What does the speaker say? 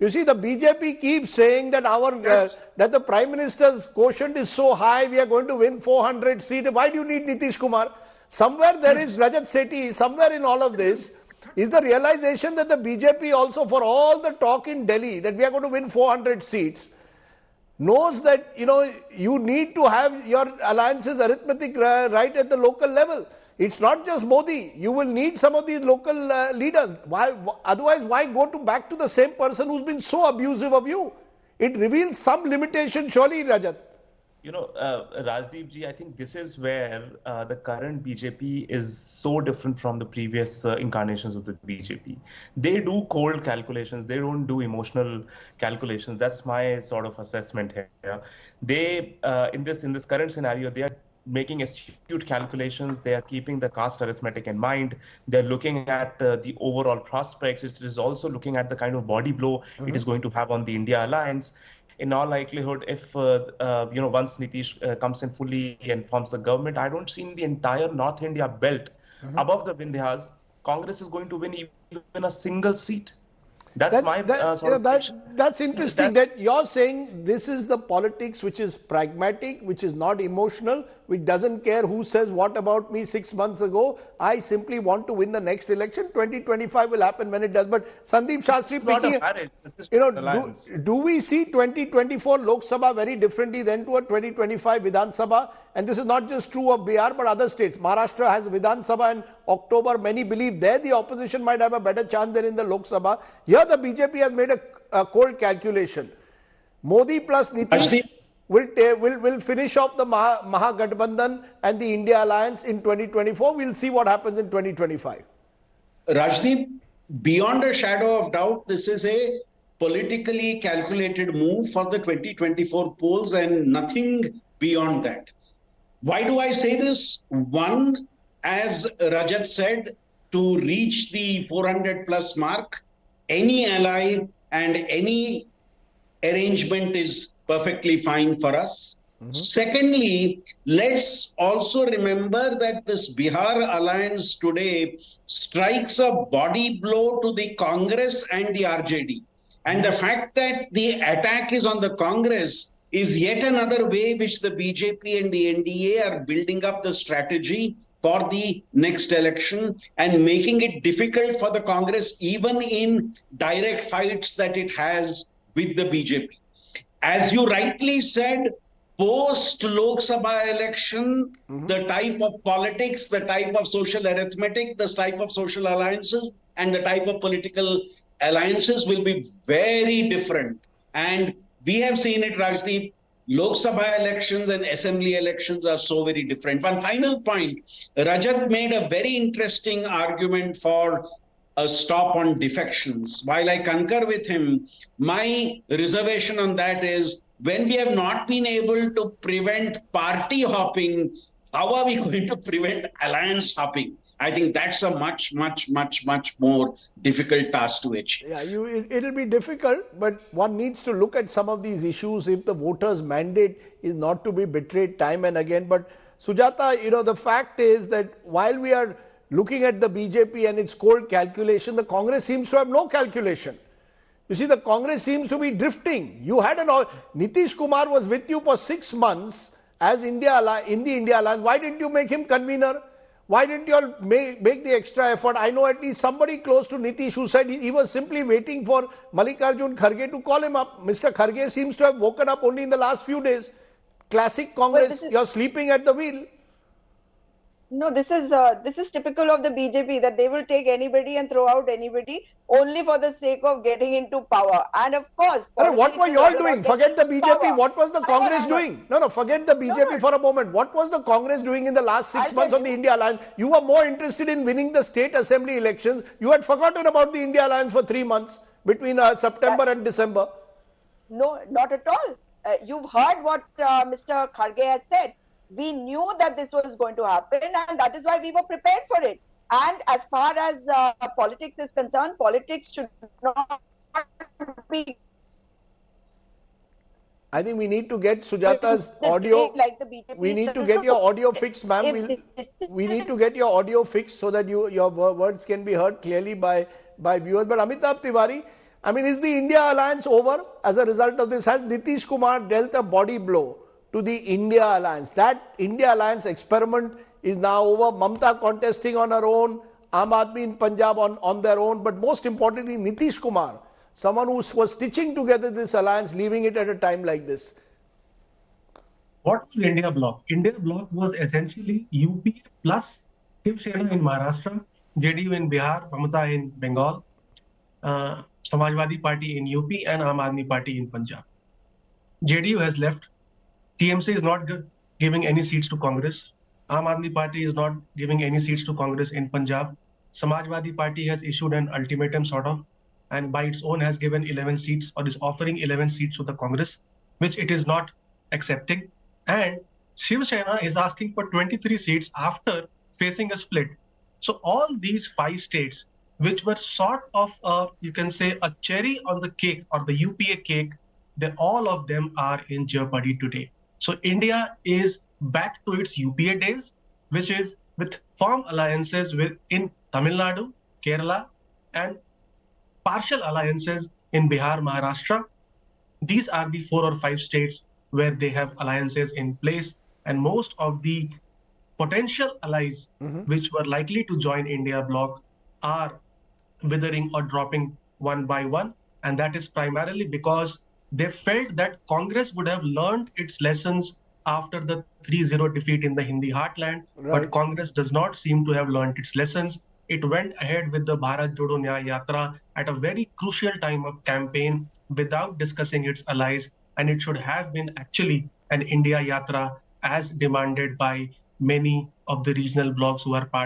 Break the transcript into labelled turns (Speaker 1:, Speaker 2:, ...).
Speaker 1: You see, the BJP keeps saying that that the Prime Minister's quotient is so high, we are going to win 400 seats. Why do you need Nitish Kumar? Somewhere there is Rajat Sethi, somewhere in all of this is the realization that the BJP also, for all the talk in Delhi that we are going to win 400 seats, knows that, you need to have your alliances arithmetic right at the local level. It's not just Modi. You will need some of these local leaders. Otherwise, why go back to the same person who's been so abusive of you? It reveals some limitation, surely, Rajat.
Speaker 2: Rajdeep ji, I think this is where the current BJP is so different from the previous incarnations of the BJP. They do cold calculations. They don't do emotional calculations. That's my sort of assessment here. They, in this current scenario, they are making astute calculations. They are keeping the caste arithmetic in mind. They're looking at the overall prospects. It is also looking at the kind of body blow it is going to have on the India alliance. In all likelihood, if once Nitish comes in fully and forms the government, I don't see in the entire North India belt above the Vindhyas, Congress is going to win even a single seat. That's
Speaker 1: that's interesting that you're saying this is the politics which is pragmatic, which is not emotional, which doesn't care who says what about me 6 months ago. I simply want to win the next election. 2025 will happen when it does. But Sandeep Shastri, do we see 2024 Lok Sabha very differently than to a 2025 Vidhan Sabha? And this is not just true of Bihar but other states. Maharashtra has Vidhan Sabha in October. Many believe there the opposition might have a better chance than in the Lok Sabha. Here the BJP has made a cold calculation. Modi plus Nitish will finish off the Mahagathbandhan and the India alliance in 2024. We'll see what happens in 2025.
Speaker 3: Rajdeep, beyond a shadow of doubt, this is a politically calculated move for the 2024 polls and nothing beyond that. Why do I say this? One, as Rajat said, to reach the 400 plus mark, any ally and any arrangement is perfectly fine for us. Secondly, let's also remember that this Bihar alliance today strikes a body blow to the Congress and the RJD. And the fact that the attack is on the Congress is yet another way which the BJP and the NDA are building up the strategy for the next election and making it difficult for the Congress even in direct fights that it has with the BJP. As you rightly said, post-Lok Sabha election, the type of politics, the type of social arithmetic, the type of social alliances, and the type of political alliances will be very different. And we have seen it, Rajdeep. Lok Sabha elections and assembly elections are so very different. One final point, Rajat made a very interesting argument for a stop on defections. While I concur with him, my reservation on that is when we have not been able to prevent party hopping, how are we going to prevent alliance hopping? I think that's a much more difficult task to achieve.
Speaker 1: Yeah, it'll be difficult, but one needs to look at some of these issues if the voters' mandate is not to be betrayed time and again. But Sujata, the fact is that while we are looking at the BJP and its cold calculation, the Congress seems to have no calculation. You see, the Congress seems to be drifting. You had Nitish Kumar was with you for 6 months as in the India alliance. Why didn't you make him convener? Why didn't you all make the extra effort? I know at least somebody close to Nitish who said he was simply waiting for Mallikarjun Kharge to call him up. Mr. Kharge seems to have woken up only in the last few days. Classic Congress, you're sleeping at the wheel.
Speaker 4: No, this is typical of the BJP, that they will take anybody and throw out anybody only for the sake of getting into power. And of course,
Speaker 1: what were you all doing? Forget the BJP. Power. What was the Congress doing? No, forget the BJP for a moment. What was the Congress doing in the last 6 months of the India Alliance? You were more interested in winning the state assembly elections. You had forgotten about the India Alliance for 3 months between September and December.
Speaker 4: No, not at all. You've heard what Mr. Kharge has said. We knew that this was going to happen, and that is why we were prepared for it. And as far as politics is concerned, politics should not be...
Speaker 1: I think we need to get Sujata's audio. We need to get your audio fixed, ma'am. We need to get your audio fixed so that your words can be heard clearly by viewers. But Amitabh Tiwari, I mean, is the India alliance over as a result of this? Has Nitish Kumar dealt a body blow to the India alliance? That India alliance experiment is now over. Mamta contesting on her own, Aam Aadmi in Punjab on their own, but most importantly, Nitish Kumar, someone who was stitching together this alliance, leaving it at a time like this.
Speaker 5: What was India Bloc? India Bloc was essentially UP plus Shiv Sena in Maharashtra, JDU in Bihar, Mamata in Bengal, Samajwadi Party in UP, and Aam Aadmi Party in Punjab. JDU has left. TMC is not giving any seats to Congress. Aam Aadmi Party is not giving any seats to Congress in Punjab. Samajwadi Party has issued an ultimatum sort of, and by its own has given 11 seats or is offering 11 seats to the Congress, which it is not accepting. And Shiv Sena is asking for 23 seats after facing a split. So all these 5 states, which were sort of you can say a cherry on the cake or the UPA cake, all of them are in jeopardy today. So India is back to its UPA days, which is with firm alliances in Tamil Nadu, Kerala, and partial alliances in Bihar, Maharashtra. These are the 4 or 5 states where they have alliances in place, and most of the potential allies which were likely to join India Bloc are withering or dropping one by one, and that is primarily because they felt that Congress would have learned its lessons after the 3-0 defeat in the Hindi heartland, but Congress does not seem to have learned its lessons. It went ahead with the Bharat Jodo Nyaya Yatra at a very crucial time of campaign without discussing its allies, and it should have been actually an India Yatra as demanded by many of the regional blocs who are part